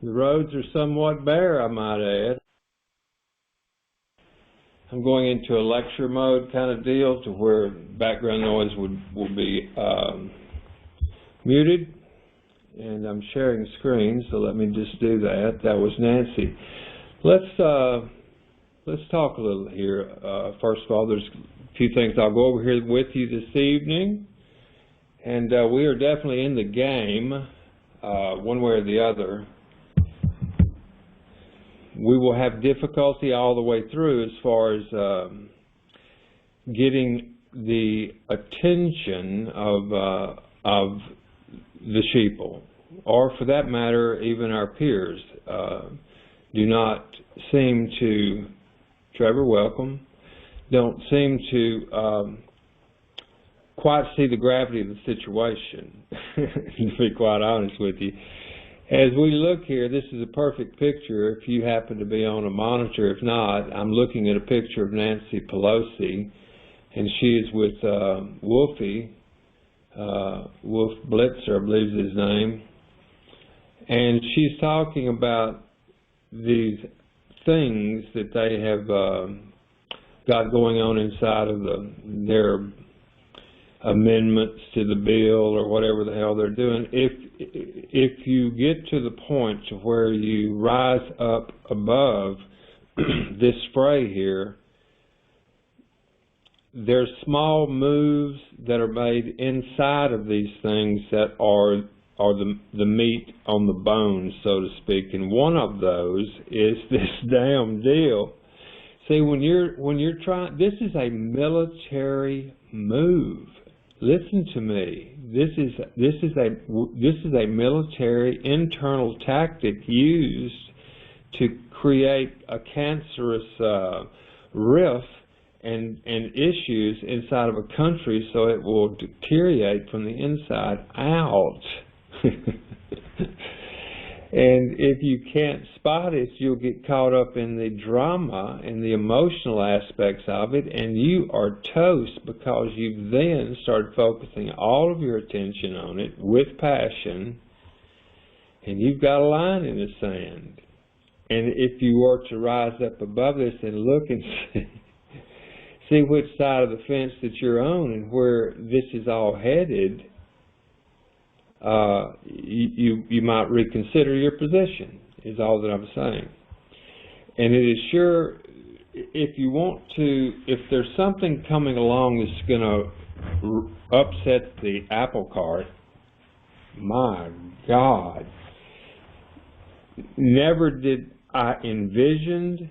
The roads are somewhat bare, I might add. I'm going into a lecture mode kind of deal to where background noise will be muted. And I'm sharing screen, so let me just do that. That was Nancy. Let's talk a little here. First of all, there's a few things I'll go over here with you this evening. And we are definitely in the game, one way or the other. We will have difficulty all the way through as far as getting the attention of the sheeple, or for that matter, even our peers, do not seem to, Trevor, welcome, don't seem to quite see the gravity of the situation, to be quite honest with you. As we look here, this is a perfect picture if you happen to be on a monitor. If not, I'm looking at a picture of Nancy Pelosi, and she is with Wolfie, Wolf Blitzer, I believe is his name, and she's talking about these things that they have got going on inside of their amendments to the bill or whatever the hell they're doing. If you get to the point to where you rise up above this fray here, there's small moves that are made inside of these things that are the meat on the bones, so to speak, and one of those is this damn deal. See, when you're trying, this is a military move. Listen to me. This is a military internal tactic used to create a cancerous rift and issues inside of a country, so it will deteriorate from the inside out. And if you can't spot it, you'll get caught up in the drama and the emotional aspects of it, and you are toast, because you've then started focusing all of your attention on it with passion, and you've got a line in the sand. And if you were to rise up above this and look and see which side of the fence that you're on and where this is all headed, you might reconsider your position, is all that I'm saying. And it is sure, if you want to, if there's something coming along that's going to upset the apple cart, my God, never did I envision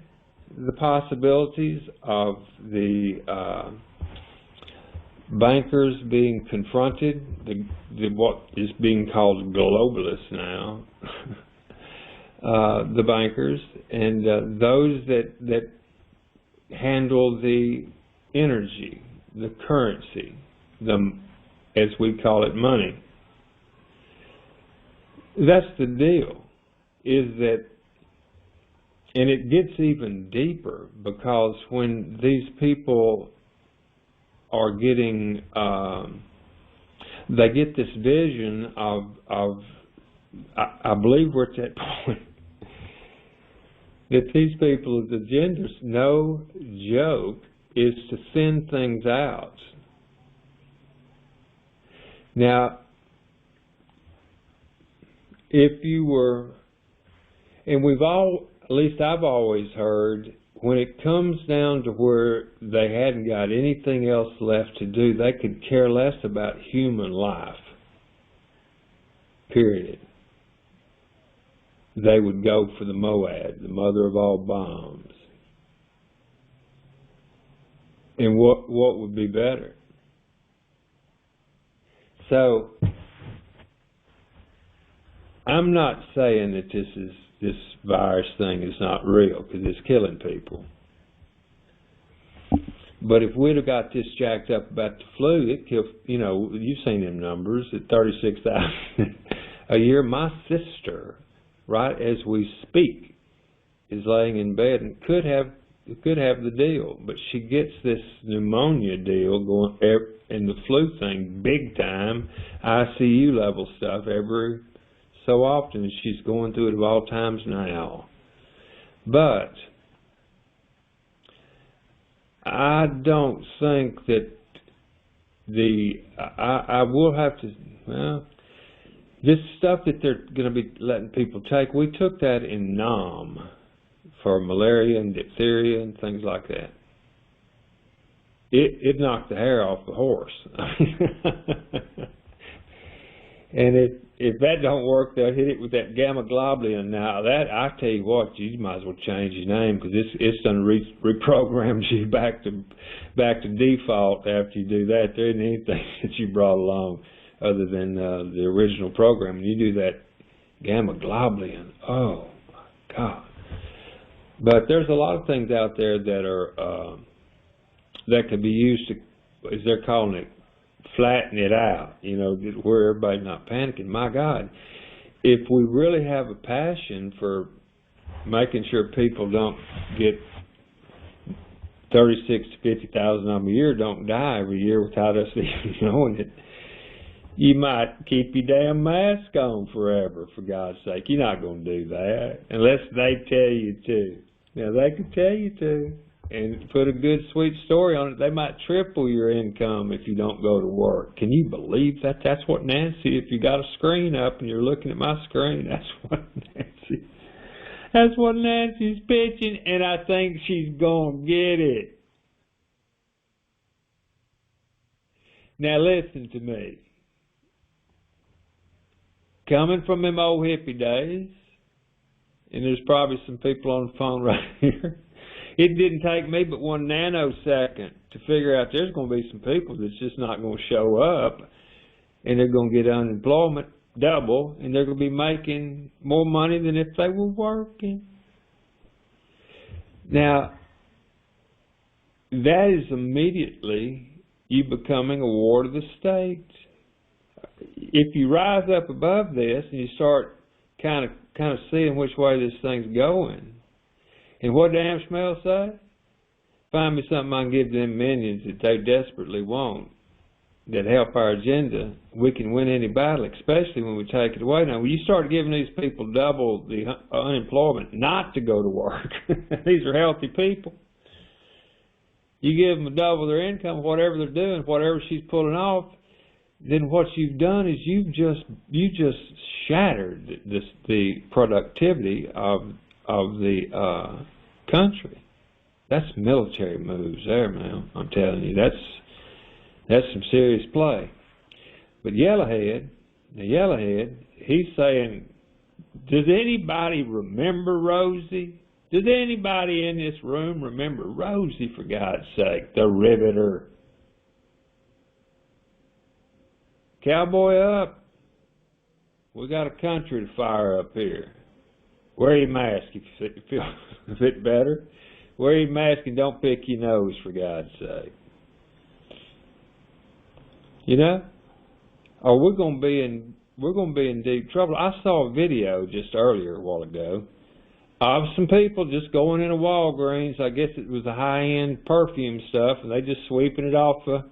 the possibilities of the bankers being confronted, what is being called globalists now, the bankers, and those that handle the energy, the currency, as we call it, money. That's the deal, is that, and it gets even deeper, because when these people are getting, they get this vision of I believe we're at that point, that these people's agendas, no joke, is to thin things out. Now, if you were, and we've all, at least I've always heard, when it comes down to where they hadn't got anything else left to do, they could care less about human life. Period. They would go for the Moad, the mother of all bombs. And what would be better? So, I'm not saying that this virus thing is not real, because it's killing people. But if we'd have got this jacked up about the flu, it killed, you've seen them numbers, at 36,000 a year. My sister, right as we speak, is laying in bed and could have the deal, but she gets this pneumonia deal going, and the flu thing big time, ICU level stuff every so often, and she's going through it of all times now. But I don't think that I will have to, well, this stuff that they're going to be letting people take, we took that in Nam for malaria and diphtheria and things like that. It knocked the hair off the horse. And if that don't work, they'll hit it with that gamma globulin. Now, that, I tell you what, you might as well change your name, because it's done reprograms you back to default after you do that. There isn't anything that you brought along other than the original program. And you do that gamma globulin. Oh, my God. But there's a lot of things out there that are that could be used to, as they're calling it, flatten it out, you know, where everybody's not panicking. My God, if we really have a passion for making sure people don't get 36 to 50,000 of them a year, don't die every year without us even knowing it, you might keep your damn mask on forever, for God's sake. You're not going to do that unless they tell you to. Now, they could tell you to and put a good, sweet story on it. They might triple your income if you don't go to work. Can you believe that? That's what Nancy, if you got a screen up and you're looking at my screen, that's what Nancy's pitching, and I think she's going to get it. Now listen to me. Coming from them old hippie days, and there's probably some people on the phone right here, it didn't take me but 1 nanosecond to figure out there's going to be some people that's just not going to show up, and they're going to get unemployment double, and they're going to be making more money than if they were working. Now, that is immediately you becoming a ward of the state. If you rise up above this and you start kind of seeing which way this thing's going, and what did Amschmel say? Find me something I can give them minions that they desperately want, that help our agenda. We can win any battle, especially when we take it away. Now, when you start giving these people double the unemployment not to go to work, these are healthy people. You give them double their income, whatever they're doing, whatever she's pulling off, then what you've done is you just shattered the productivity of the country. That's military moves there, man. I'm telling you, that's some serious play. But Yellowhead, he's saying, does anybody remember Rosie? Does anybody in this room remember Rosie, for God's sake, the Riveter? Cowboy up. We got a country to fire up here. Wear your mask if you feel a bit better. Wear your mask and don't pick your nose, for God's sake. You know? Oh, we're gonna be in deep trouble. I saw a video just earlier a while ago of some people just going in a Walgreens. I guess it was a high-end perfume stuff, and they just sweeping it off the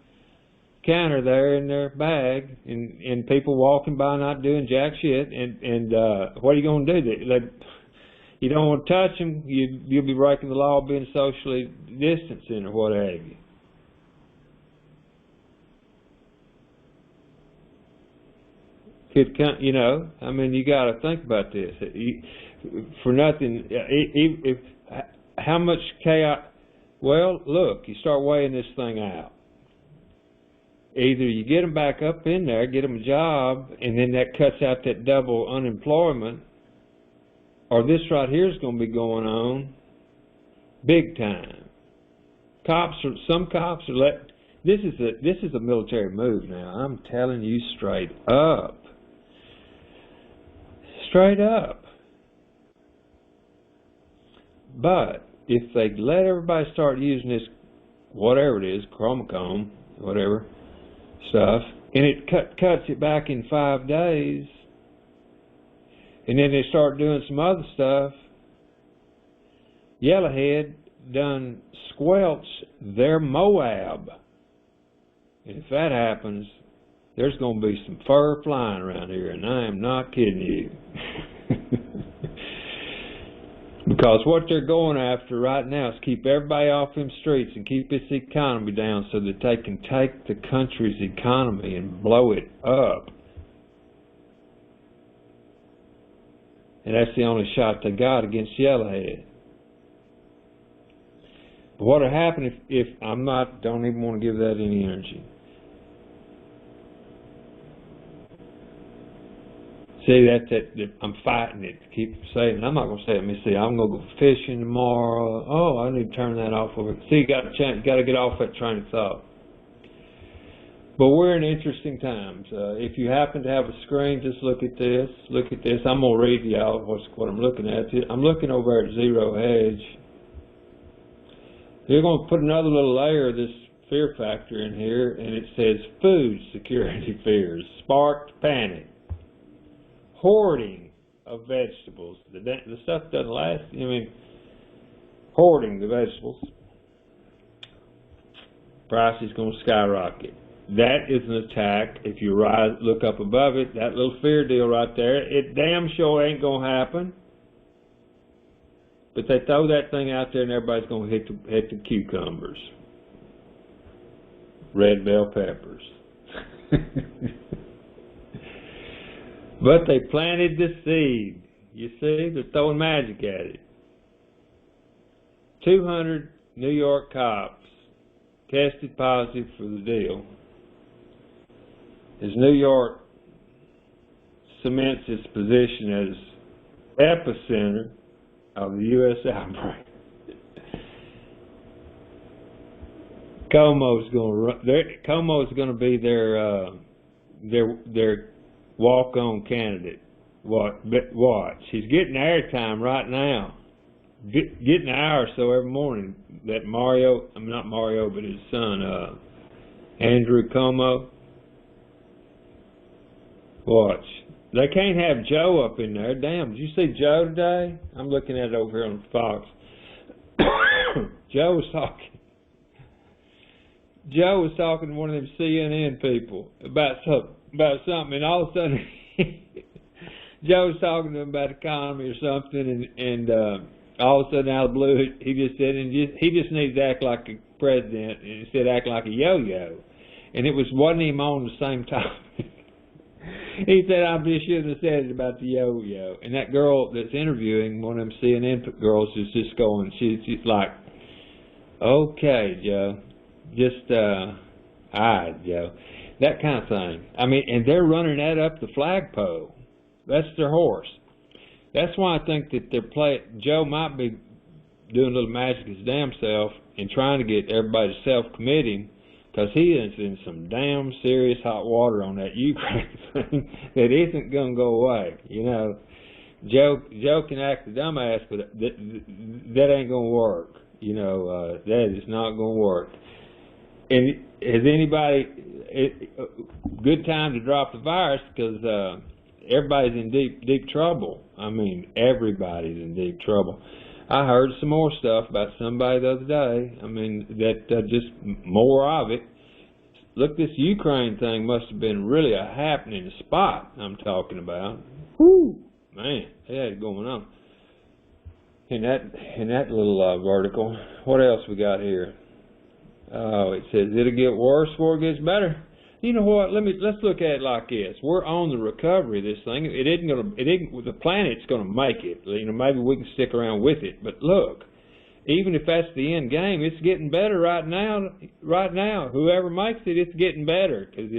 counter there in their bag, and people walking by not doing jack shit. And what are you going to do? You don't want to touch them. You'll be breaking the law of being socially distancing or what have you. You know, I mean, you got to think about this. For nothing, how much chaos? Well, look, you start weighing this thing out. Either you get them back up in there, get them a job, and then that cuts out that double unemployment, or this right here is going to be going on big time. Some cops are this is a military move now. I'm telling you straight up. Straight up. But if they let everybody start using this, whatever it is, chromacone, whatever stuff, and it cuts it back in 5 days, and then they start doing some other stuff, Yellowhead done squelch their Moab. And if that happens, there's going to be some fur flying around here, and I am not kidding you. Because what they're going after right now is keep everybody off them streets and keep this economy down so that they can take the country's economy and blow it up. And that's the only shot they got against Yellowhead. But what would happen if don't even want to give that any energy. See, that I'm fighting it to keep saying. I'm not going to say it. Let me see. I'm going to go fishing tomorrow. Oh, I need to turn that off over. See, you got to get off that train of thought. But we're in interesting times. If you happen to have a screen, just look at this. Look at this. I'm going to read y'all what I'm looking at. I'm looking over at Zero Hedge. You're going to put another little layer of this fear factor in here, and it says food security fears, sparked panic. Hoarding of vegetables. The stuff doesn't last. I mean, hoarding the vegetables. Price is going to skyrocket. That is an attack. If you look up above it, that little fear deal right there, it damn sure ain't going to happen. But they throw that thing out there and everybody's going to hit the cucumbers. Red bell peppers. But they planted the seed. You see, they're throwing magic at it. 200 New York cops tested positive for the deal. As New York cements its position as epicenter of the U.S. outbreak. Cuomo's going to be their walk-on candidate. Watch. He's getting airtime right now. Getting an hour or so every morning. That not Mario, but his son, Andrew Cuomo. Watch. They can't have Joe up in there. Damn, did you see Joe today? I'm looking at it over here on Fox. Joe was talking to one of them CNN people about something, and all of a sudden Joe was talking to him about economy or something, and all of a sudden out of the blue he just said, he just needs to act like a president, and instead act like a yo-yo, and it wasn't even on the same topic. He said, I just shouldn't have said it about the yo-yo. And that girl that's interviewing, one of them CNN girls, is just going, she's like, okay, Joe, just alright, Joe. That kind of thing. I mean, and they're running that up the flagpole. That's their horse. That's why I think that Joe might be doing a little magic his damn self and trying to get everybody to self-committing, because he is in some damn serious hot water on that Ukraine thing that isn't going to go away. You know, Joe can act a dumbass, but that ain't going to work. You know, that is not going to work. And has anybody, good time to drop the virus, because everybody's in deep trouble. I mean, everybody's in deep trouble. I heard some more stuff about somebody the other day. I mean, that just more of it. Look, this Ukraine thing must have been really a happening spot I'm talking about. Whoo, man, they had it going on. In that little vertical. What else we got here? Oh, it says it'll get worse before it gets better. You know what? Let's look at it like this. We're on the recovery of this thing. The planet's gonna make it. You know, maybe we can stick around with it. But look, even if that's the end game, it's getting better right now. Right now, whoever makes it, it's getting better. Because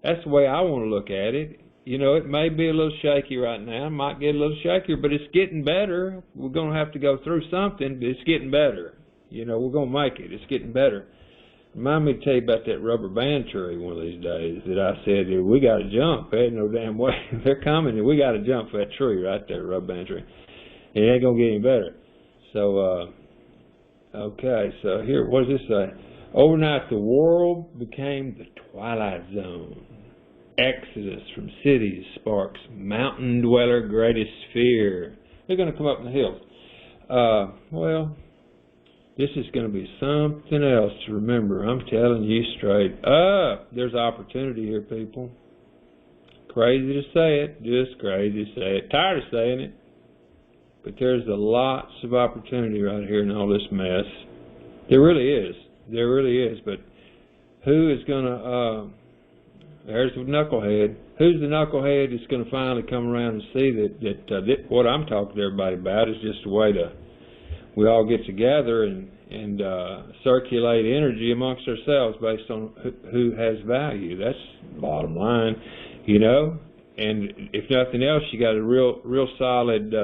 that's the way I want to look at it. You know, it may be a little shaky right now. It might get a little shakier, but it's getting better. We're gonna have to go through something, but it's getting better. You know, we're gonna make it. It's getting better. Remind me to tell you about that rubber band tree one of these days that I said, we got to jump. There ain't no damn way. They're coming, and we got to jump for that tree right there, rubber band tree. It ain't going to get any better. So, okay, so here, what does this say? Overnight, the world became the twilight zone. Exodus from cities sparks mountain dweller greatest fear. They're going to come up in the hills. Well, This is going to be something else to remember. I'm telling you straight up. There's opportunity here, people. Crazy to say it, just crazy to say it. Tired of saying it. But there's lots of opportunity right here in all this mess. There really is. There really is. But who is going to, there's the knucklehead. Who's the knucklehead that's going to finally come around and see that what I'm talking to everybody about is just a way to, we all get together and circulate energy amongst ourselves based on who has value. That's the bottom line, you know. And if nothing else, you got a real solid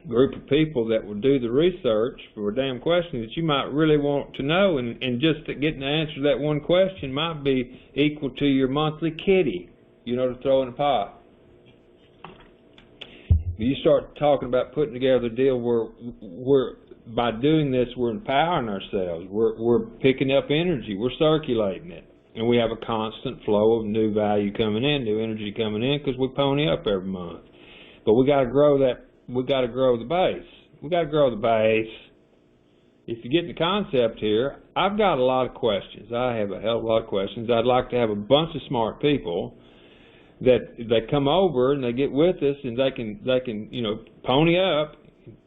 group of people that will do the research for a damn question that you might really want to know, and just getting the answer to that one question might be equal to your monthly kitty, you know, to throw in a pot. You start talking about putting together a deal where by doing this, we're empowering ourselves. We're picking up energy. We're circulating it. And we have a constant flow of new value coming in, new energy coming in, because we pony up every month. But we got to grow that. We got to grow the base. We got to grow the base. If you get the concept here, I've got a lot of questions. I have a hell of a lot of questions. I'd like to have a bunch of smart people that they come over and they get with us, and they can you know, pony up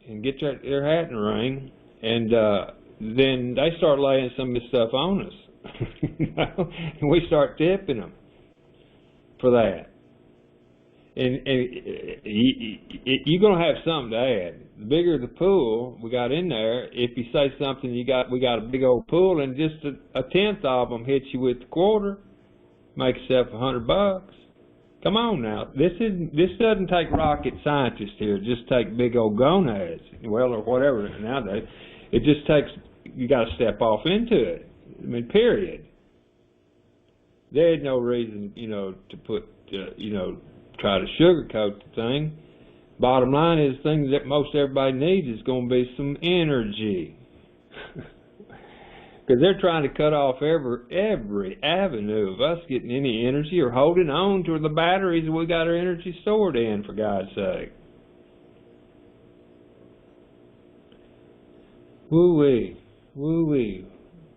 and get their hat in the ring, and then they start laying some of this stuff on us. You know? And we start tipping them for that. And you're going to have something to add. The bigger the pool we got in there, if you say something, we got a big old pool, and just a tenth of them hits you with the quarter, make yourself $100. Come on now. This doesn't take rocket scientists here. It just take big old gonads, well, or whatever nowadays. It just takes, you got to step off into it. I mean, period. There's no reason, you know, to put, you know, try to sugarcoat the thing. Bottom line is, things that most everybody needs is going to be some energy. Because they're trying to cut off every avenue of us getting any energy or holding on to the batteries that we got our energy stored in, for God's sake. Woo-wee, woo-wee,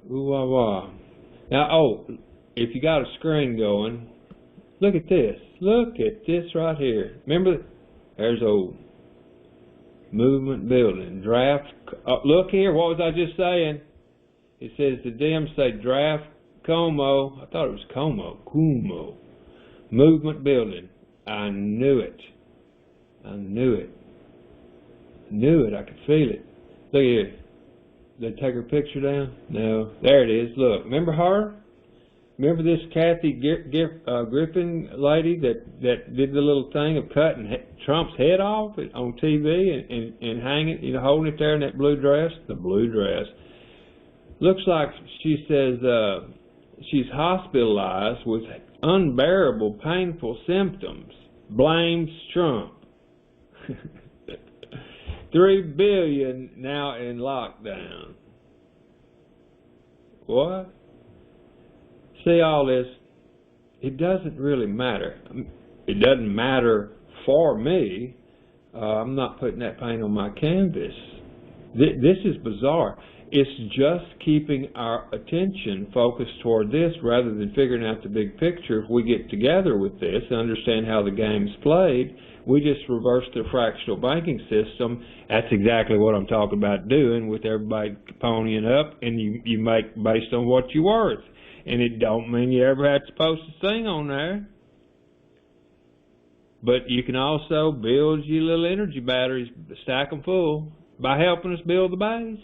woo-wah-wah. Now, if you got a screen going, look at this. Look at this right here. Remember, there's old movement building. Draft. Look here, what was I just saying? It says the Dems say draft Como. I thought it was Kumo. Movement building. I knew it. I knew it. I knew it. I could feel it. Look here. Did they take her picture down? No. There it is. Look. Remember her? Remember this Kathy Griffin lady that did the little thing of cutting Trump's head off on TV and hanging, you know, holding it there in that blue dress? The blue dress. Looks like she says she's hospitalized with unbearable, painful symptoms. Blames Trump. 3 billion now in lockdown. What? See, all this, it doesn't really matter. It doesn't matter for me. I'm not putting that paint on my canvas. This is bizarre. It's just keeping our attention focused toward this rather than figuring out the big picture. If we get together with this and understand how the game's played, we just reverse the fractional banking system. That's exactly what I'm talking about doing, with everybody ponying up, and you make based on what you're worth. And it don't mean you ever have to post a thing on there. But you can also build your little energy batteries, stack them full, by helping us build the base.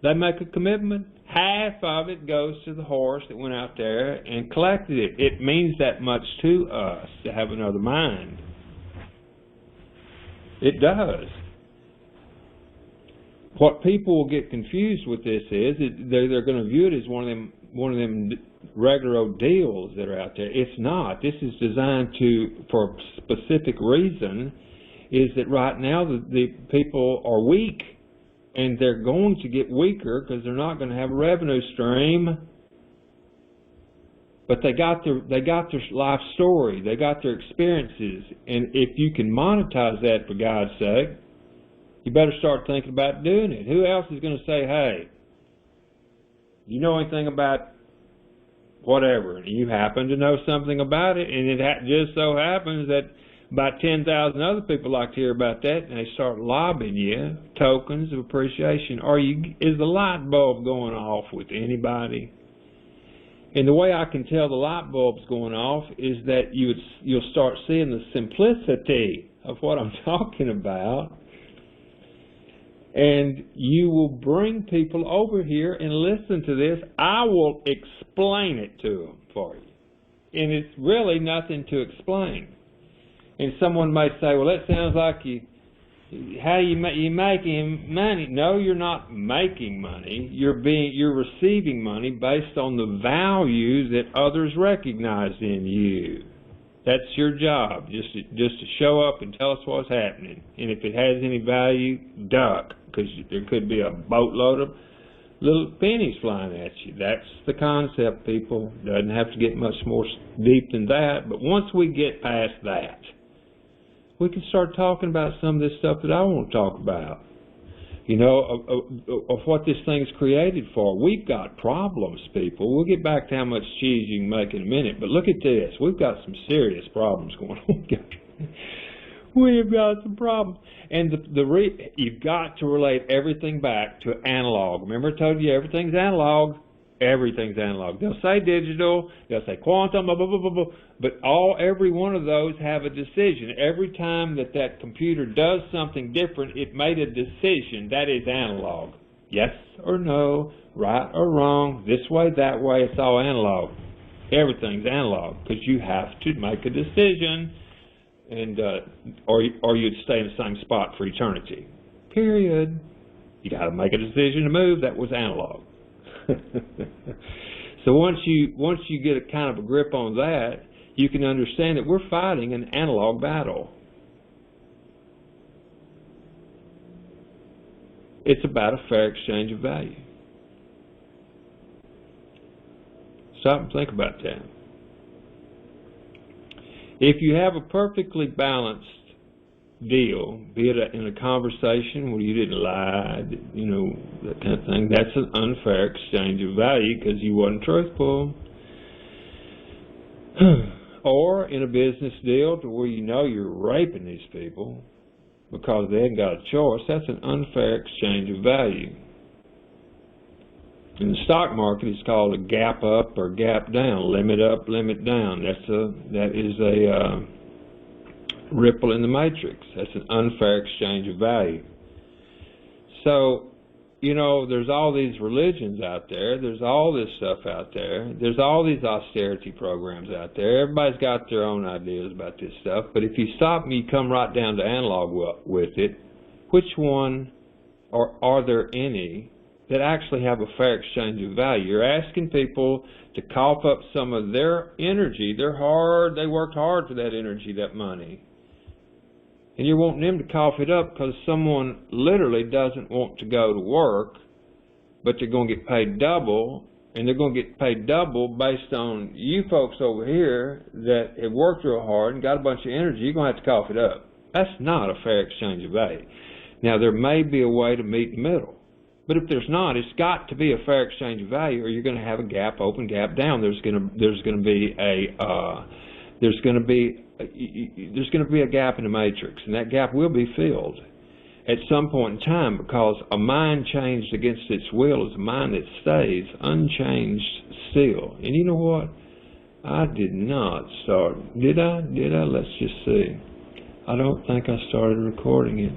They make a commitment. Half of it goes to the horse that went out there and collected it. It means that much to us to have another mind. It does. What people will get confused with this is they're going to view it as one of them regular old deals that are out there. It's not. This is designed for a specific reason, is that right now the people are weak, and they're going to get weaker because they're not going to have a revenue stream. But they got their life story, they got their experiences, and if you can monetize that, for God's sake, you better start thinking about doing it. Who else is going to say, hey, you know anything about whatever? And you happen to know something about it, and it just so happens that about 10,000 other people like to hear about that, and they start lobbing you tokens of appreciation. Is the light bulb going off with anybody? And the way I can tell the light bulb's going off is that you'll start seeing the simplicity of what I'm talking about, and you will bring people over here and listen to this. I will explain it to them for you, and it's really nothing to explain. And someone may say, well, that sounds like you're making money. No, you're not making money. You're receiving money based on the value that others recognize in you. That's your job, just to show up and tell us what's happening. And if it has any value, duck, because there could be a boatload of little pennies flying at you. That's the concept, people. Doesn't have to get much more deep than that. But once we get past that, we can start talking about some of this stuff that I want to talk about. You know, of what this thing's created for. We've got problems, people. We'll get back to how much cheese you can make in a minute, but look at this. We've got some serious problems going on. We've got some problems. And you've got to relate everything back to analog. Remember I told you everything's analog? Everything's analog. They'll say digital, they'll say quantum, blah, blah, blah, blah, blah, but every one of those have a decision. Every time that computer does something different, it made a decision. That is analog. Yes or no, right or wrong, this way, that way, it's all analog. Everything's analog because you have to make a decision, and or you'd stay in the same spot for eternity. Period. You got to make a decision to move. That was analog. So once you get a kind of a grip on that, you can understand that we're fighting an analog battle. It's about a fair exchange of value. Stop and think about that. If you have a perfectly balanced deal, be it in a conversation where you didn't lie, you know, that kind of thing, that's an unfair exchange of value because you wasn't truthful. Or in a business deal to where you know you're raping these people because they haven't got a choice, that's an unfair exchange of value. In the stock market, it's called a gap up or gap down, limit up, limit down. That is a ripple in the matrix. That's an unfair exchange of value. So, you know, there's all these religions out there. There's all this stuff out there. There's all these austerity programs out there. Everybody's got their own ideas about this stuff. But if you stop and you come right down to analog with it, which one, or are there any, that actually have a fair exchange of value? You're asking people to cough up some of their energy. They worked hard for that energy, that money. And you're wanting them to cough it up because someone literally doesn't want to go to work, but they're going to get paid double, and they're going to get paid double based on you folks over here that have worked real hard and got a bunch of energy. You're going to have to cough it up. That's not a fair exchange of value. Now, there may be a way to meet in the middle, but if there's not, it's got to be a fair exchange of value, or you're going to have a gap open, gap down. There's going to be a gap in the matrix, and that gap will be filled at some point in time, because a mind changed against its will is a mind that stays unchanged still. And you know what? I did not start. Did I? Let's just see. I don't think I started recording it.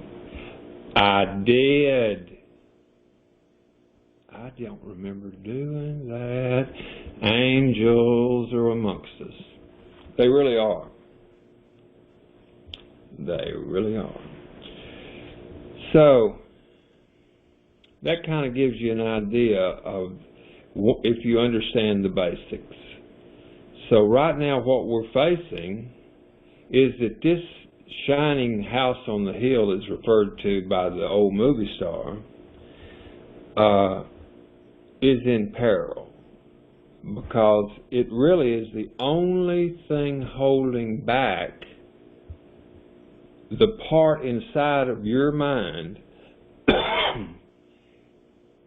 I did. I don't remember doing that. Angels are amongst us. They really are. They really are. So, that kind of gives you an idea of if you understand the basics. So right now what we're facing is that this shining house on the hill is referred to by the old movie star, is in peril, because it really is the only thing holding back the part inside of your mind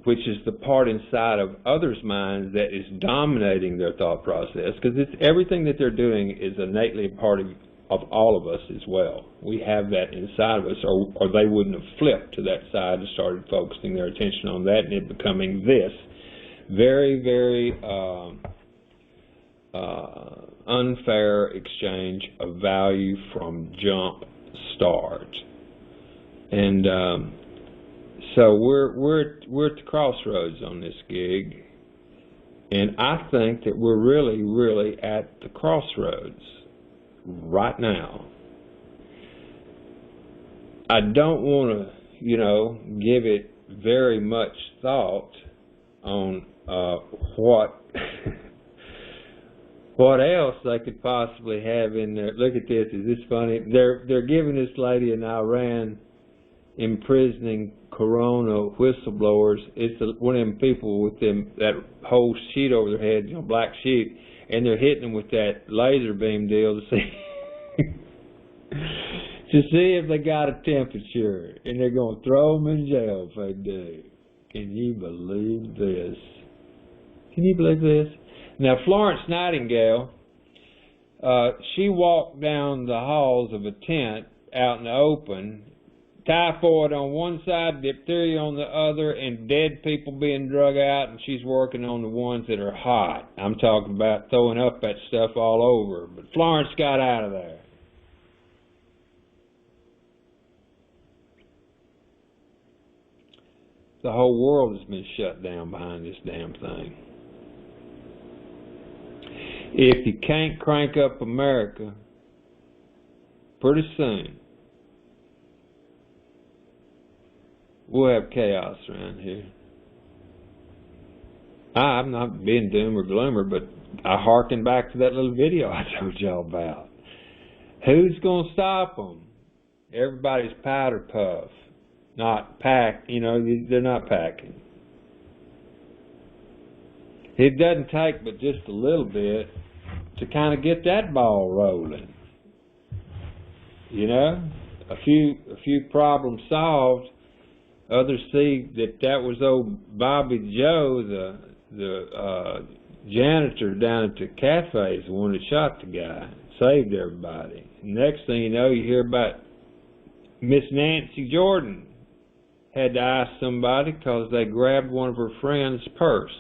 which is the part inside of others' minds that is dominating their thought process, because everything that they're doing is innately a part of all of us as well. We have that inside of us, or they wouldn't have flipped to that side and started focusing their attention on that and it becoming this very, very unfair exchange of value from jump start. And so we're at the crossroads on this gig, and I think that we're really, really at the crossroads right now. I don't want to, give it very much thought on what else they could possibly have in there. Look at this. Is this funny? They're giving this lady in Iran imprisoning corona whistleblowers. It's one of them people with that whole sheet over their head, black sheet, and they're hitting them with that laser beam deal to see if they got a temperature, and they're going to throw them in jail if they do. Can you believe this? Can you believe this? Now, Florence Nightingale, she walked down the halls of a tent out in the open, typhoid on one side, diphtheria on the other, and dead people being drug out, and she's working on the ones that are hot. I'm talking about throwing up that stuff all over. But Florence got out of there. The whole world has been shut down behind this damn thing. If you can't crank up America, pretty soon we'll have chaos around here. I'm not being doom or gloomer, but I harken back to that little video I told y'all about. Who's going to stop them? Everybody's powder puff. Not pack, they're not packing. It doesn't take but just a little bit to kind of get that ball rolling. A few problems solved. Others see that was old Bobby Joe, the janitor down at the cafe, is the one that shot the guy, saved everybody. Next thing you know, you hear about Miss Nancy Jordan had to ice somebody because they grabbed one of her friend's purse.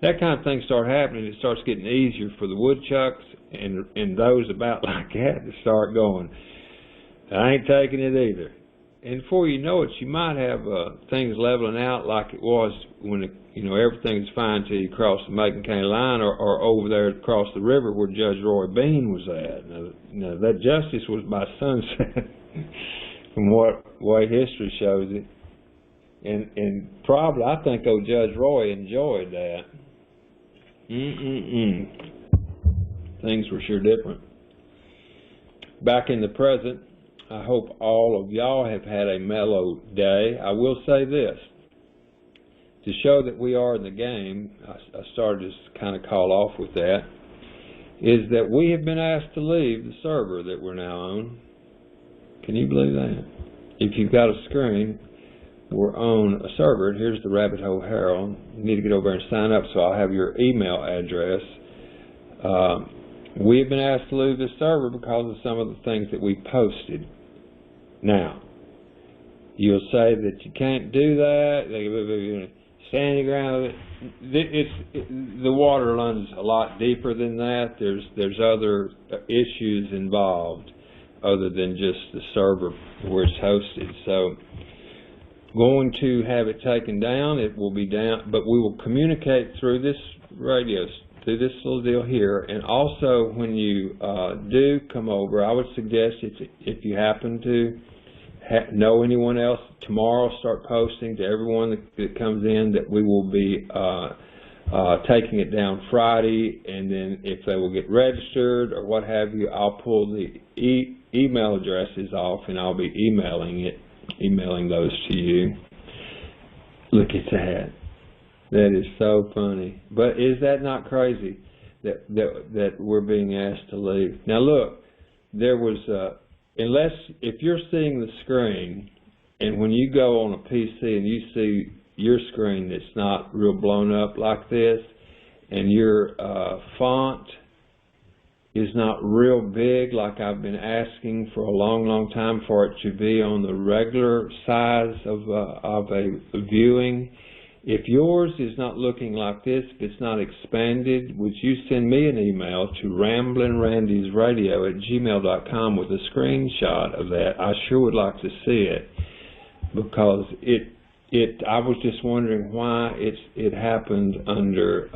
That kind of thing starts happening. It starts getting easier for the woodchucks and those about like that to start going, I ain't taking it either. And before you know it, you might have things leveling out like it was when everything's fine till you cross the Macon County line, or over there across the river where Judge Roy Bean was at. Now that justice was by sunset, from what way history shows it. And probably, I think old Judge Roy enjoyed that. Things were sure different. Back in the present, I hope all of y'all have had a mellow day. I will say this. To show that we are in the game, I started to kind of call off with that, is that we have been asked to leave the server that we're now on. Can you believe that? If you've got a screen, we're on a server, and here's the Rabbit Hole Herald. You need to get over there and sign up, so I'll have your email address. We've been asked to leave this server because of some of the things that we posted. Now, you'll say that you can't do that, standing ground. The water runs a lot deeper than that. There's other issues involved other than just the server where it's hosted. So, going to have it taken down. It will be down, but we will communicate through this radio, through this little deal here. And also, when you do come over, I would suggest if you happen to know anyone else, tomorrow start posting to everyone that comes in that we will be taking it down Friday, and then if they will get registered or what have you, I'll pull the email addresses off and I'll be emailing those to you. Look at that. That is so funny. But is that not crazy that we're being asked to leave? Now look, there was, if you're seeing the screen and when you go on a PC and you see your screen that's not real blown up like this, and your font is not real big like I've been asking for a long, long time for it to be on the regular size of a viewing. If yours is not looking like this, if it's not expanded, would you send me an email to ramblinrandysradio@gmail.com with a screenshot of that? I sure would like to see it, because I was just wondering why it happened under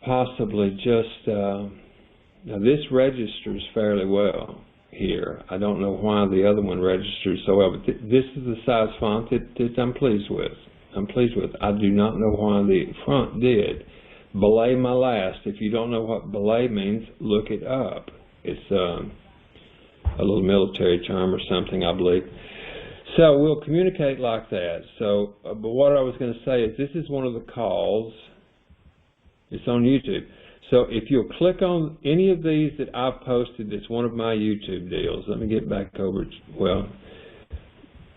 possibly just now this registers fairly well here. I don't know why the other one registers so well, but this is the size font that I'm pleased with. I do not know why the front did. Belay my last. If you don't know what belay means, look it up. It's a little military term or something, I believe. So we'll communicate like that. So, but what I was going to say is this is one of the calls. It's on YouTube. So if you'll click on any of these that I've posted, it's one of my YouTube deals. Let me get back over, well,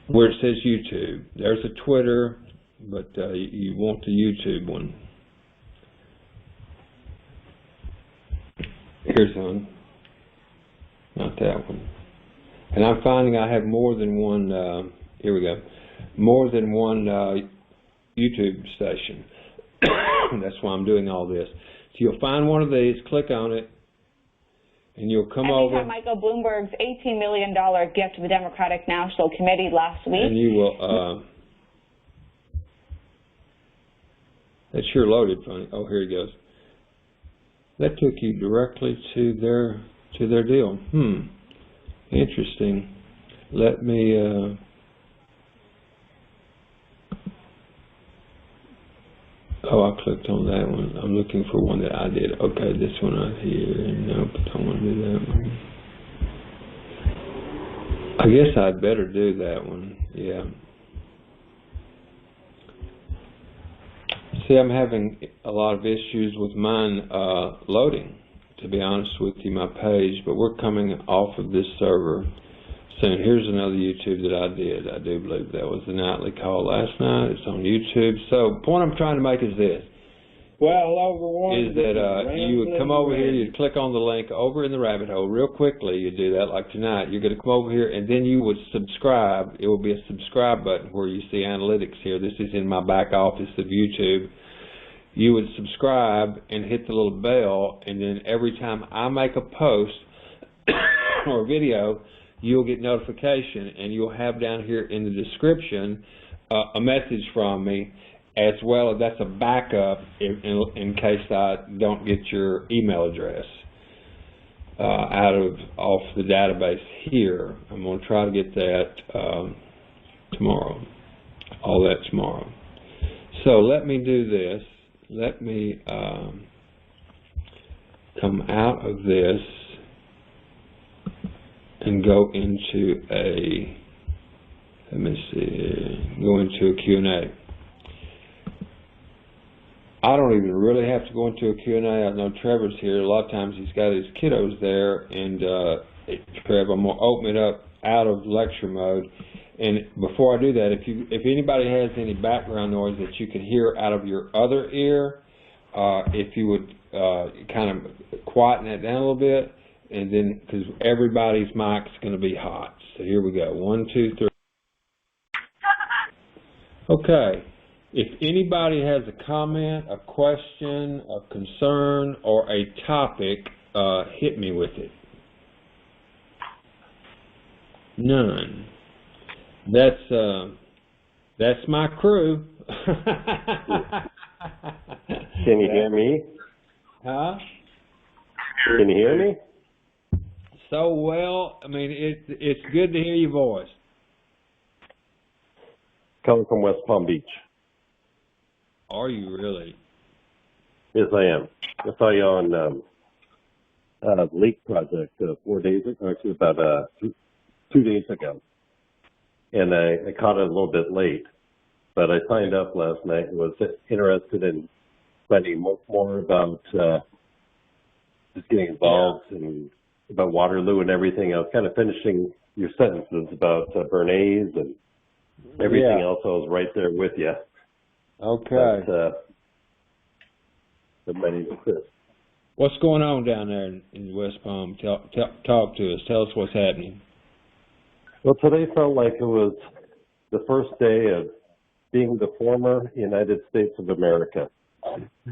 where it says YouTube. There's a Twitter, but you want the YouTube one. Here's one. Not that one. And I'm finding I have more than one, here we go, more than one YouTube station. That's why I'm doing all this. So you'll find one of these, click on it, and you'll come over. We had Michael Bloomberg's $18 million gift to the Democratic National Committee last week. And you will, that sure loaded funny. Oh, here he goes. That took you directly to their deal. Interesting. Let me, oh, I clicked on that one. I'm looking for one that I did. Okay, this one right here. Nope, don't want to do that one. I guess I'd better do that one. Yeah. See, I'm having a lot of issues with mine loading, to be honest with you, my page, but we're coming off of this server soon. Here's another YouTube that I did. I do believe that was the nightly call last night. It's on YouTube. So the point I'm trying to make is this. Is that you would come over here, you'd click on the link over in the rabbit hole real quickly. You do that like tonight. You're going to come over here, and then you would subscribe. It will be a subscribe button where you see analytics here. This is in my back office of YouTube. You would subscribe and hit the little bell, and then every time I make a post or a video, you'll get notification, and you'll have down here in the description a message from me, as well as that's a backup in case I don't get your email address off the database here. I'm going to try to get that tomorrow, all that tomorrow. So let me do this. Let me come out of this and go into let me see, go into a Q&A. I don't even really have to go into a Q&A. I know Trevor's here. A lot of times he's got his kiddos there, and Trevor, I'm going to open it up out of lecture mode. And before I do that, if anybody has any background noise that you can hear out of your other ear, if you would kind of quieten that down a little bit, and then, because everybody's mic's going to be hot. So here we go. 1, 2, 3. Okay. If anybody has a comment, a question, a concern, or a topic, hit me with it. None. That's my crew. Can you hear me? Huh? Can you hear me? So well. I mean, it's good to hear your voice. Coming from West Palm Beach. Are you really? Yes, I am. I saw you on the Lake Project 4 days ago, actually about 2 days ago. And I caught it a little bit late, but I signed up last night and was interested in finding more about just getting involved and about Waterloo and everything. I was kind of finishing your sentences about Bernays and everything else. I was right there with you. Okay. But many assist. What's going on down there in West Palm? Talk to us. Tell us what's happening. Well, today felt like it was the first day of being the former United States of America.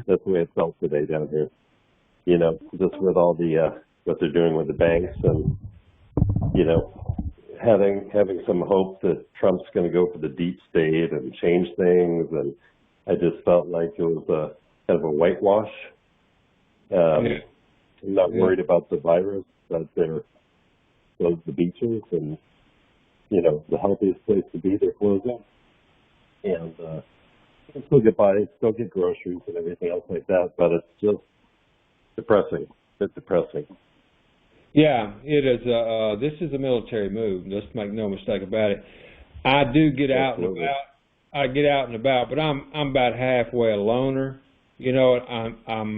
That's the way it felt today down here. You know, just with all the what they're doing with the banks, and you know, having some hope that Trump's going to go for the deep state and change things, and I just felt like it was kind of a whitewash. I'm not worried about the virus, but they're closed the beaches, and you know, the healthiest place to be, they're closing, and you can still get by, still get groceries and everything else like that, but it's just depressing, a bit depressing. Yeah, it is. This is a military move. Let's make no mistake about it. I do get out and about. I get out and about, but I'm about halfway a loner. You know, I'm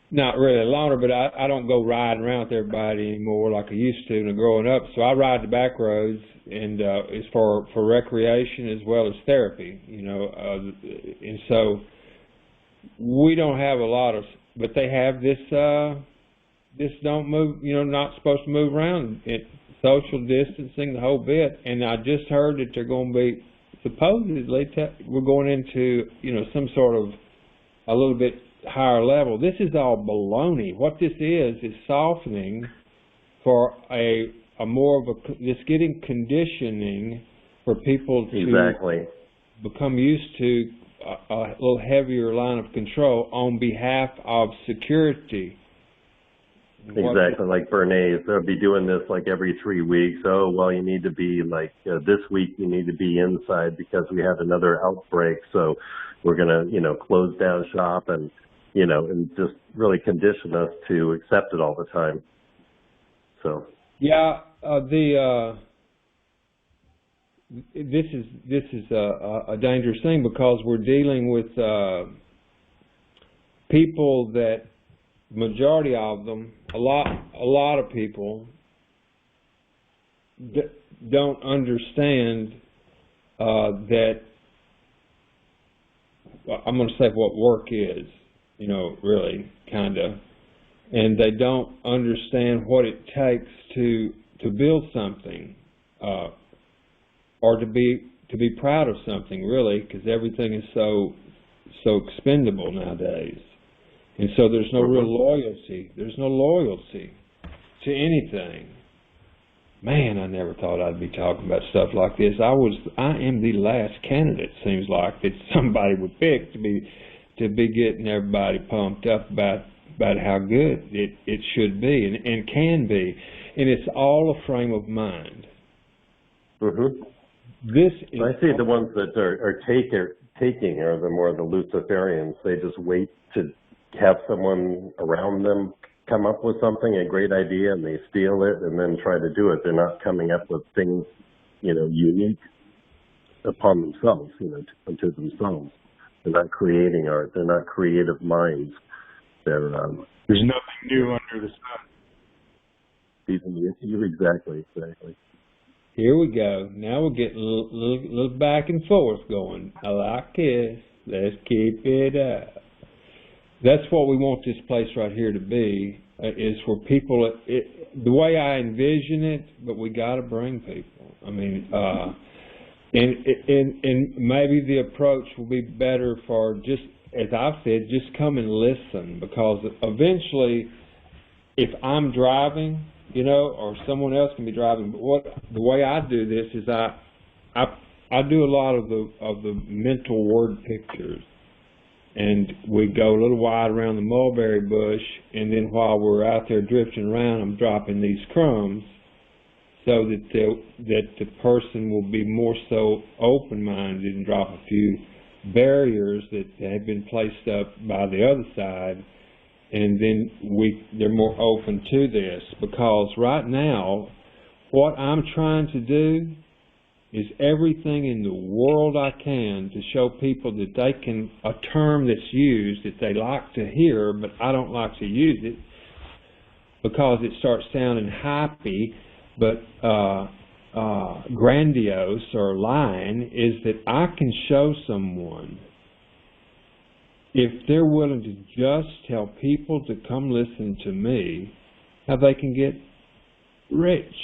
not really a loner, but I don't go riding around with everybody anymore like I used to growing up. So I ride the back roads, and it's for recreation as well as therapy. You know, and so we don't have a lot of, but they have this. This don't move, you know, not supposed to move around, social distancing, the whole bit. And I just heard that they're going to be, supposedly, we're going into, you know, some sort of a little bit higher level. This is all baloney. What this is softening for a more of a, it's getting conditioning for people to become used to a little heavier line of control on behalf of security. Exactly, like Bernays. They'll be doing this like every 3 weeks. Oh, well, you need to be like this week you need to be inside because we had another outbreak. So we're going to, you know, close down shop and, you know, and just really condition us to accept it all the time. So. Yeah, this is a dangerous thing because we're dealing with people that, majority of them, a lot of people don't understand that. I'm going to say what work is, you know, really, kind of, and they don't understand what it takes to build something, or to be proud of something, really, because everything is so expendable nowadays. And so there's no real loyalty. There's no loyalty to anything. Man, I never thought I'd be talking about stuff like this. I am the last candidate, seems like, that somebody would pick to be getting everybody pumped up about how good it should be and can be. And it's all a frame of mind. Mm-hmm. I see the ones that are taking are the more the Luciferians. They just wait to have someone around them come up with something, a great idea, and they steal it and then try to do it. They're not coming up with things, you know, unique upon themselves, you know, unto themselves. They're not creating art. They're not creative minds. They're there's nothing new under the sun. Exactly. Here we go. Now we're getting a little back and forth going. I like this. Let's keep it up. That's what we want this place right here to be, is for people, the way I envision it, but we got to bring people. I mean, and maybe the approach will be better for just, as I've said, just come and listen, because eventually, if I'm driving, you know, or someone else can be driving, but the way I do this is I do a lot of the mental word pictures. And we go a little wide around the mulberry bush, and then while we're out there drifting around, I'm dropping these crumbs so that the person will be more so open-minded and drop a few barriers that have been placed up by the other side, and then they're more open to this. Because right now, what I'm trying to do is everything in the world I can to show people that they can, a term that's used that they like to hear, but I don't like to use it, because it starts sounding happy, but grandiose or lying, is that I can show someone, if they're willing to just tell people to come listen to me, how they can get rich.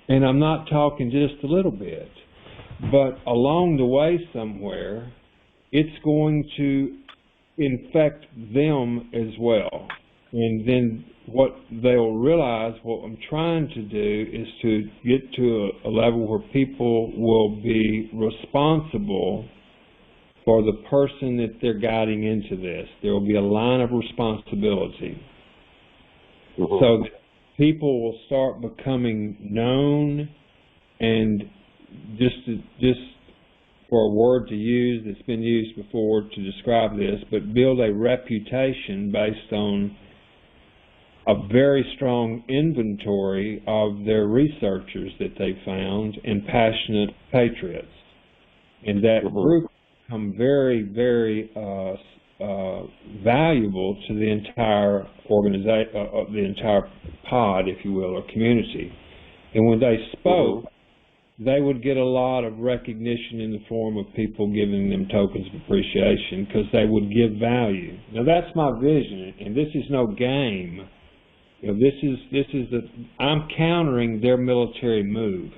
And I'm not talking just a little bit, but along the way somewhere, it's going to infect them as well. And then what they'll realize, what I'm trying to do is to get to a level where people will be responsible for the person that they're guiding into this. There will be a line of responsibility. So that people will start becoming known, and just for a word to use that's been used before to describe this, but build a reputation based on a very strong inventory of their researchers that they found and passionate patriots. And that group become very, very valuable to the entire organization, the entire pod, if you will, or community. And when they spoke, they would get a lot of recognition in the form of people giving them tokens of appreciation, because they would give value. Now that's my vision, and this is no game. You know, I'm countering their military move.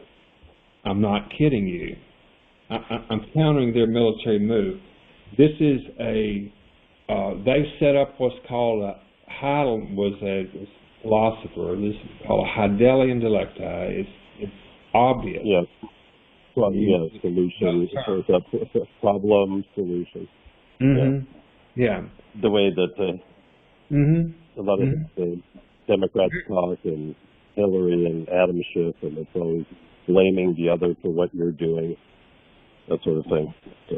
I'm not kidding you. I'm countering their military move. This is they've set up what's called Heidel was a philosopher. This is called a Heidelian dialecti. It's obvious. Yes. Well, solution, problem, solution. Yeah. The way that a lot of the Democrats talk, and Hillary and Adam Schiff, and it's always blaming the other for what you're doing, that sort of thing. So.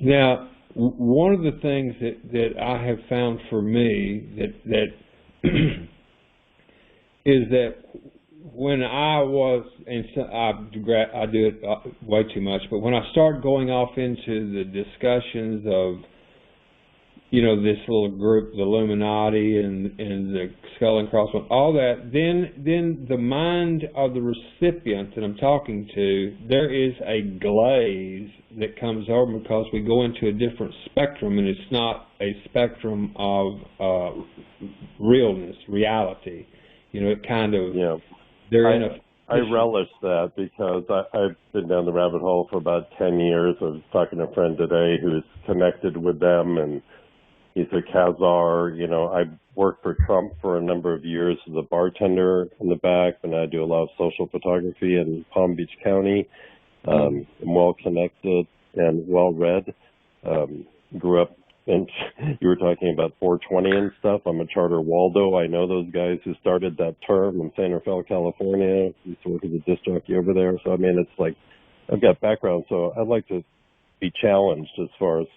Now, one of the things that I have found for me that is that when I was, and so I do it way too much, but when I start going off into the discussions of, you know, this little group, the Illuminati and the Skull and Crossbones, all that, then the mind of the recipient that I'm talking to, there is a glaze that comes over because we go into a different spectrum, and it's not a spectrum of realness, reality. You know, it kind of, they're in a... I relish that, because I've been down the rabbit hole for about 10 years. I was talking to a friend today who's connected with them, and he's a Khazar. You know, I worked for Trump for a number of years as a bartender in the back, and I do a lot of social photography in Palm Beach County. I'm well connected and well read. Grew up, and you were talking about 420 and stuff. I'm a charter Waldo. I know those guys who started that term in San Rafael, California. I used to work as a disc jockey over there. So, I mean, it's like I've got background, so I'd like to be challenged as far as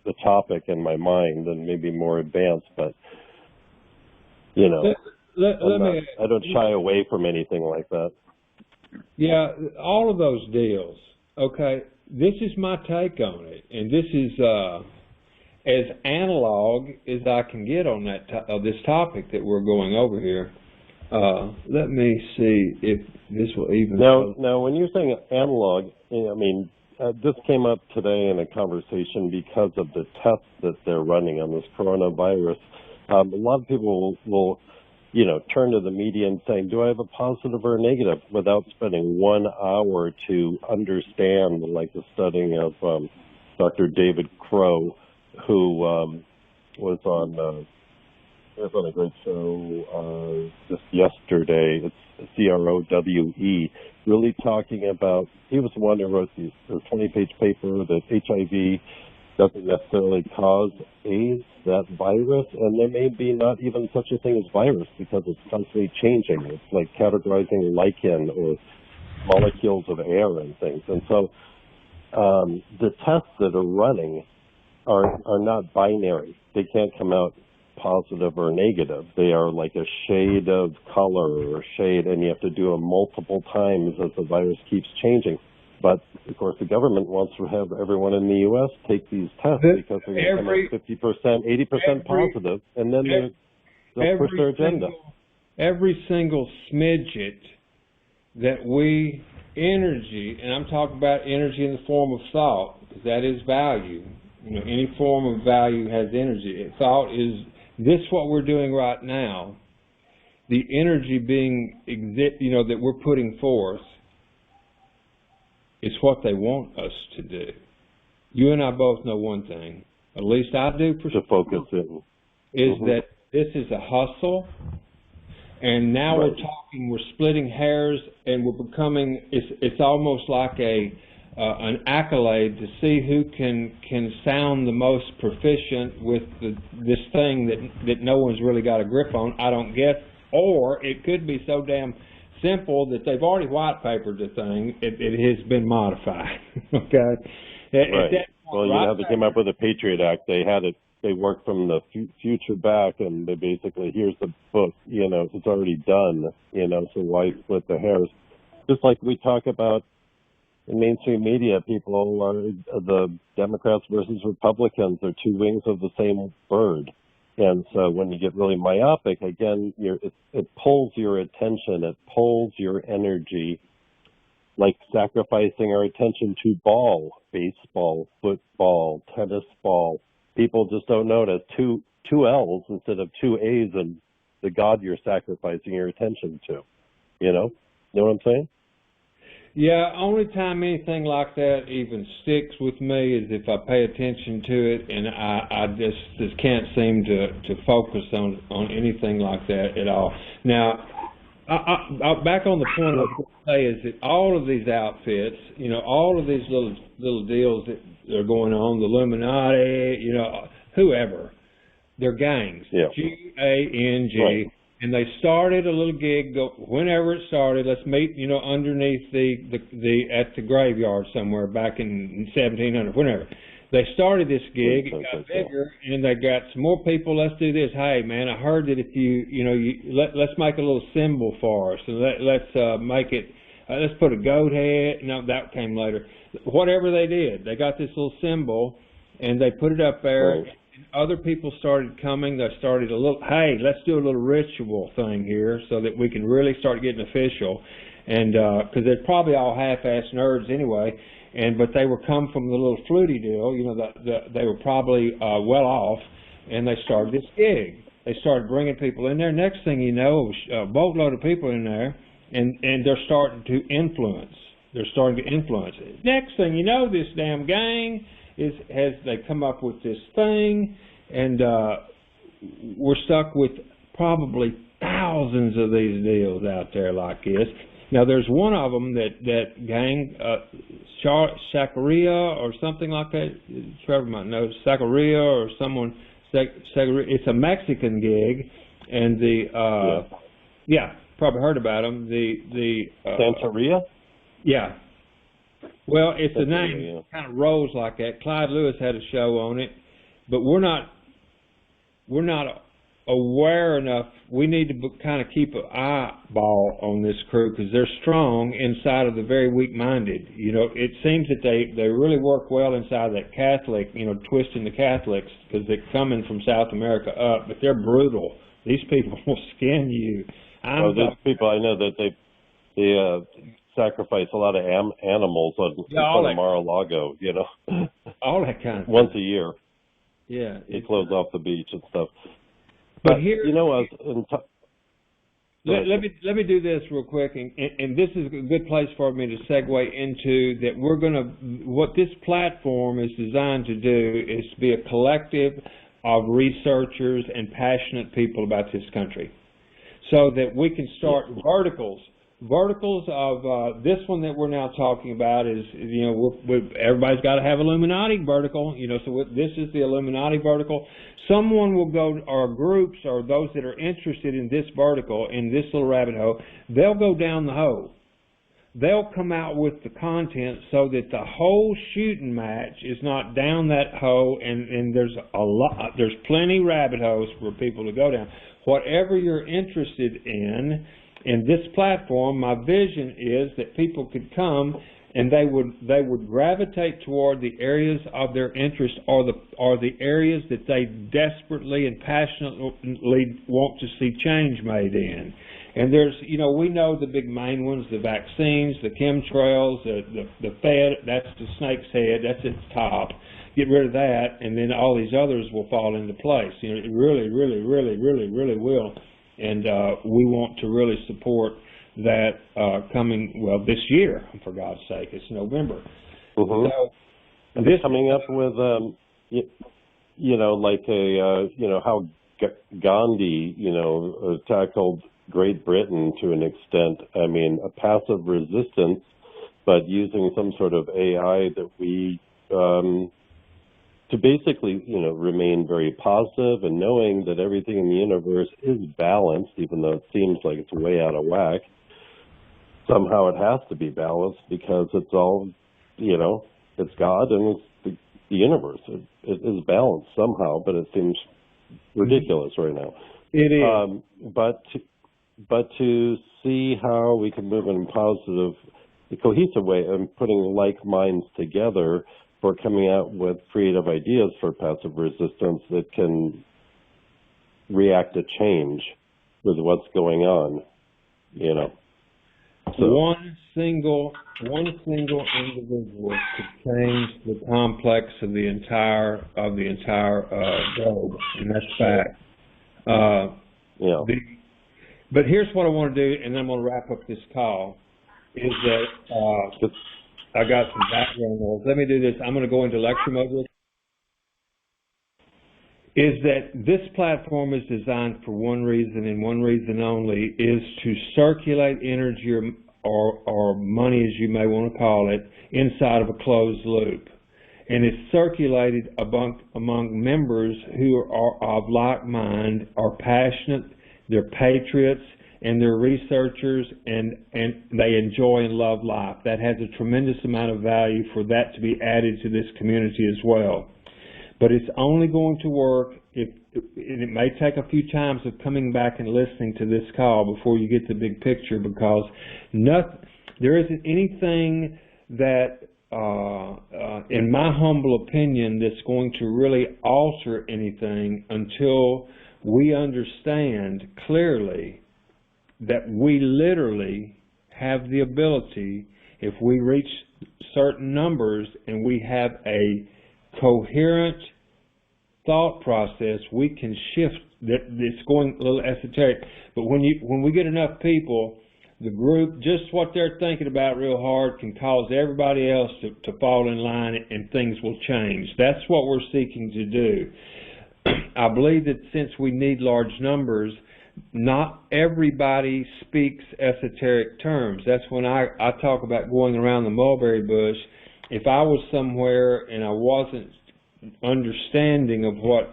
the topic in my mind, and maybe more advanced, but you know, I don't shy away from anything like that. Yeah, all of those deals. Okay, this is my take on it, and this is as analog as I can get on that this topic that we're going over here. Let me see if this will even. Now, when you're saying analog, I mean. This came up today in a conversation because of the tests that they're running on this coronavirus. A lot of people will, you know, turn to the media and saying, do I have a positive or a negative, without spending 1 hour to understand, like the studying of Dr. David Crow, who was on a great show just yesterday. It's CROWE, really talking about, he was the one who wrote the 20-page paper that HIV doesn't necessarily cause AIDS, that virus, and there may be not even such a thing as virus, because it's constantly changing. It's like categorizing lichen or molecules of air and things. And so the tests that are running are not binary. They can't come out positive or negative. They are like a shade of color or shade, and you have to do them multiple times as the virus keeps changing. But of course, the government wants to have everyone in the U.S. take these tests because they're going to come out 50%, 80% positive, and then they'll push their agenda. Every single smidget that we energy, and I'm talking about energy in the form of thought, because that is value. You know, any form of value has energy. Thought is this what we're doing right now. The energy being, that we're putting forth is what they want us to do. You and I both know one thing, at least I do for to focus in, is that this is a hustle. And now we're talking, we're splitting hairs, and we're becoming, it's almost like an accolade to see who can sound the most proficient with this thing that no one's really got a grip on, I don't guess. Or it could be so damn simple that they've already white papered the thing, it has been modified, okay? Right. Well, you know, they came up with the Patriot Act, they worked from the future back, and they basically, here's the book, it's already done, so why split the hairs? Just like we talk about in mainstream media, people are the Democrats versus Republicans are two wings of the same bird. And so when you get really myopic, again, it pulls your attention, it pulls your energy, like sacrificing our attention to ball, baseball, football, tennis ball. People just don't notice two L's instead of two A's and the God you're sacrificing your attention to. You know what I'm saying? Yeah, only time anything like that even sticks with me is if I pay attention to it, and I just can't seem to focus on anything like that at all. Now, I back on the point I was going to say is that all of these outfits, all of these little deals that are going on, the Illuminati, whoever, they're gangs, yeah. G-A-N-G. Right. And they started a little gig, whenever it started, let's meet, underneath at the graveyard somewhere back in 1700, whenever. They started this gig, it got bigger, and they got some more people, let's do this. Hey, man, I heard that if let's make a little symbol for us, and let's make it, let's put a goat head. No, that came later. Whatever they did, they got this little symbol, and they put it up there. Right. And other people started coming. They started hey, let's do a little ritual thing here so that we can really start getting official. And because they're probably all half-ass nerds anyway, but they were come from the little fluty deal. They were probably well off, and they started this gig. They started bringing people in there. Next thing you know, a boatload of people in there, and they're starting to influence. They're starting to influence. Next thing you know, this damn gang they come up with this thing, and we're stuck with probably thousands of these deals out there like this. Now, there's one of them that gang, Shakuria or something like that. Trevor might know, Shakuria or someone. It's a Mexican gig, and probably heard about them. Santeria? Yeah. Well, it's a name that kind of rolls like that. Clyde Lewis had a show on it, but we're not aware enough. We need to kind of keep an eyeball on this crew because they're strong inside of the very weak-minded. It seems that they really work well inside that Catholic, twisting the Catholics because they're coming from South America up, but they're brutal. These people will skin you. These people, I know that they sacrifice a lot of animals on Mar-a-Lago, all that kind of once a year. Yeah, they close off the beach and stuff. But here, let me do this real quick, and this is a good place for me to segue into that. What this platform is designed to do is to be a collective of researchers and passionate people about this country, so that we can start verticals of this one that we're now talking about is, everybody's got to have Illuminati vertical, so this is the Illuminati vertical. Someone will go, or groups, or those that are interested in this vertical, in this little rabbit hole, they'll go down the hole. They'll come out with the content so that the whole shooting match is not down that hole, and there's there's plenty rabbit holes for people to go down. Whatever you're interested in this platform, my vision is that people could come and they would gravitate toward the areas of their interest, or the areas that they desperately and passionately want to see change made in. And there's, we know the big main ones: the vaccines, the chemtrails, the Fed. That's the snake's head. That's its top. Get rid of that, and then all these others will fall into place. It really, really, really, really, really will. And we want to really support that this year, for God's sake. It's November. Mm-hmm. So this coming up with, how Gandhi, tackled Great Britain to an extent. I mean, a passive resistance, but using some sort of AI that we, to basically, remain very positive and knowing that everything in the universe is balanced, even though it seems like it's way out of whack. Somehow it has to be balanced because it's all, it's God and it's the universe. It is balanced somehow, but it seems ridiculous right now. It is. But to see how we can move in a positive, cohesive way and putting like minds together for coming out with creative ideas for passive resistance that can react to change with what's going on, So. One single individual could change the complex of the entire globe, and that's fact. But here's what I want to do, and I'm going to wrap up this call. Is that I got some background noise. Let me do this. I'm going to go into lecture mode. Is that this platform is designed for one reason and one reason only, is to circulate energy or money, as you may want to call it, inside of a closed loop. And it's circulated among members who are of like mind, are passionate, they're patriots, and they're researchers, and they enjoy and love life. That has a tremendous amount of value for that to be added to this community as well. But it's only going to work and it may take a few times of coming back and listening to this call before you get the big picture, because there isn't anything that, in my humble opinion, that's going to really alter anything until we understand clearly that we literally have the ability, if we reach certain numbers and we have a coherent thought process, we can shift. It's going a little esoteric, but when we get enough people, the group, just what they're thinking about real hard can cause everybody else to fall in line, and things will change. That's what we're seeking to do. I believe that since we need large numbers, not everybody speaks esoteric terms. That's when I talk about going around the mulberry bush. If I was somewhere and I wasn't understanding of what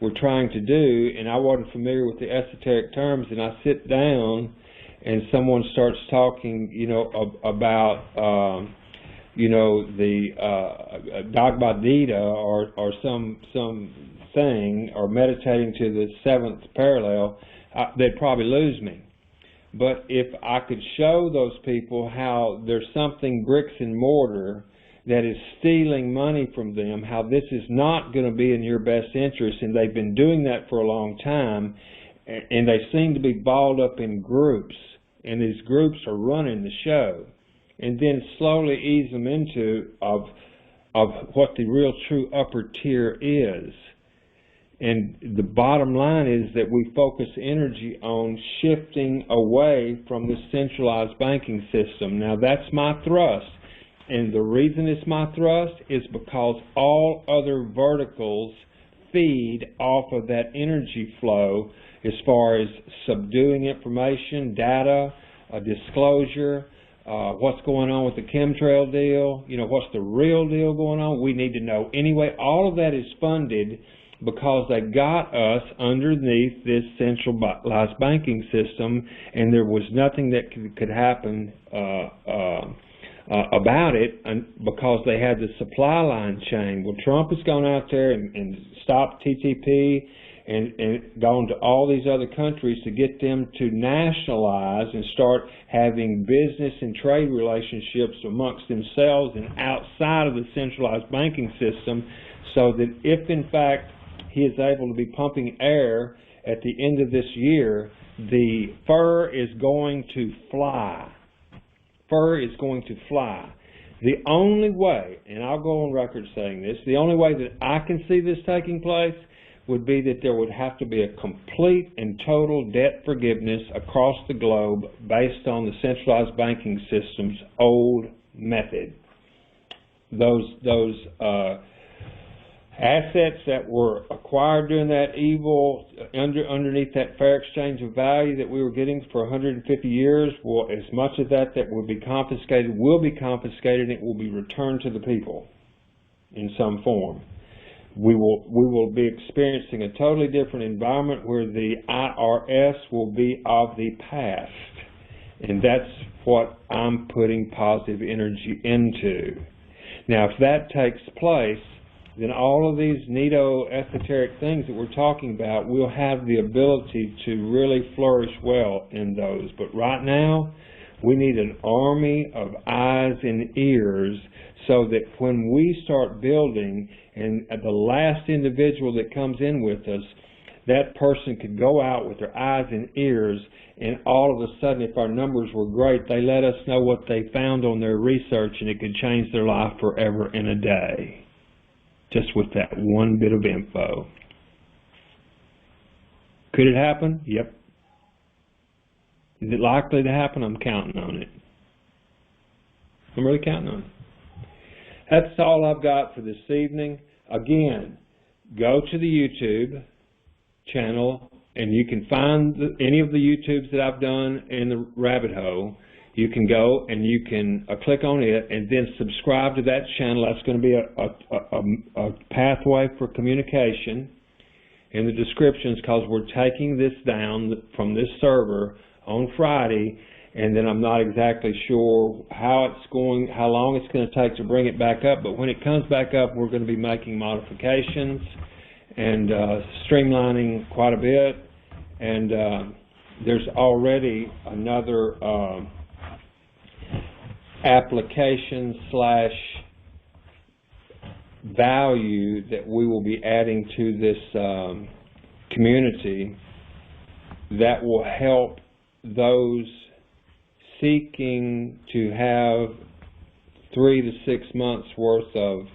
we're trying to do, and I wasn't familiar with the esoteric terms, and I sit down and someone starts talking, about, the Bhagavad-gita or some thing, or meditating to the seventh parallel, they'd probably lose me. But if I could show those people how there's something bricks and mortar that is stealing money from them, how this is not going to be in your best interest, and they've been doing that for a long time, and they seem to be balled up in groups, and these groups are running the show, and then slowly ease them into of what the real true upper tier is. And the bottom line is that we focus energy on shifting away from the centralized banking system. Now, that's my thrust. And the reason it's my thrust is because all other verticals feed off of that energy flow, as far as subduing information, data, disclosure, what's going on with the chemtrail deal, what's the real deal going on. We need to know anyway. All of that is funded because they got us underneath this centralized banking system, and there was nothing that could happen about it, because they had the supply line chain. Well, Trump has gone out there and stopped TTP and gone to all these other countries to get them to nationalize and start having business and trade relationships amongst themselves and outside of the centralized banking system, so that if in fact he is able to be pumping air at the end of this year, the fur is going to fly. Fur is going to fly. The only way, and I'll go on record saying this, the only way that I can see this taking place would be that there would have to be a complete and total debt forgiveness across the globe based on the centralized banking system's old method. Those assets that were acquired during that evil, underneath that fair exchange of value that we were getting for 150 years, well, as much of that would be confiscated will be confiscated, and it will be returned to the people in some form. We will be experiencing a totally different environment where the IRS will be of the past, and that's what I'm putting positive energy into. Now, if that takes place, then all of these neato esoteric things that we're talking about, we'll have the ability to really flourish well in those. But right now, we need an army of eyes and ears so that when we start building, and the last individual that comes in with us, that person could go out with their eyes and ears, and all of a sudden, if our numbers were great, they let us know what they found on their research, and it could change their life forever in a day. Just with that one bit of info. Could it happen? Yep. Is it likely to happen? I'm counting on it. I'm really counting on it. That's all I've got for this evening. Again, go to the YouTube channel, and you can find any of the YouTubes thatVe done in the rabbit hole. You can go and you can click on it and then subscribe to that channel. That's going to be a pathway for communication in the descriptions, because we're taking this down from this server on Friday, and then I'm not exactly sure how long it's going to take to bring it back up, but when it comes back up, we're going to be making modifications and streamlining quite a bit, and there's already another application / value that we will be adding to this community that will help those seeking to have 3 to 6 months worth of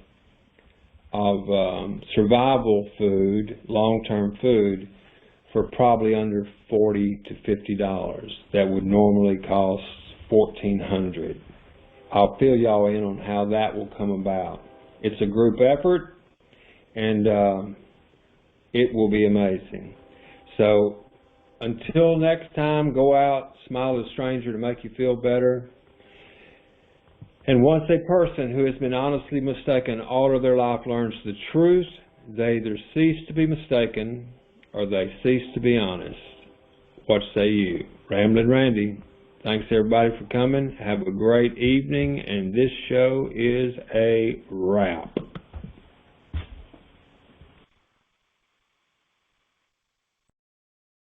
survival food, long-term food, for probably under $40 to $50. That would normally cost $1,400. I'll fill y'all in on how that will come about. It's a group effort, and it will be amazing. So until next time, go out, smile at a stranger to make you feel better. And once a person who has been honestly mistaken all of their life learns the truth, they either cease to be mistaken or they cease to be honest. What say you? Ramblin' Randy. Thanks everybody for coming. Have a great evening, and this show is a wrap.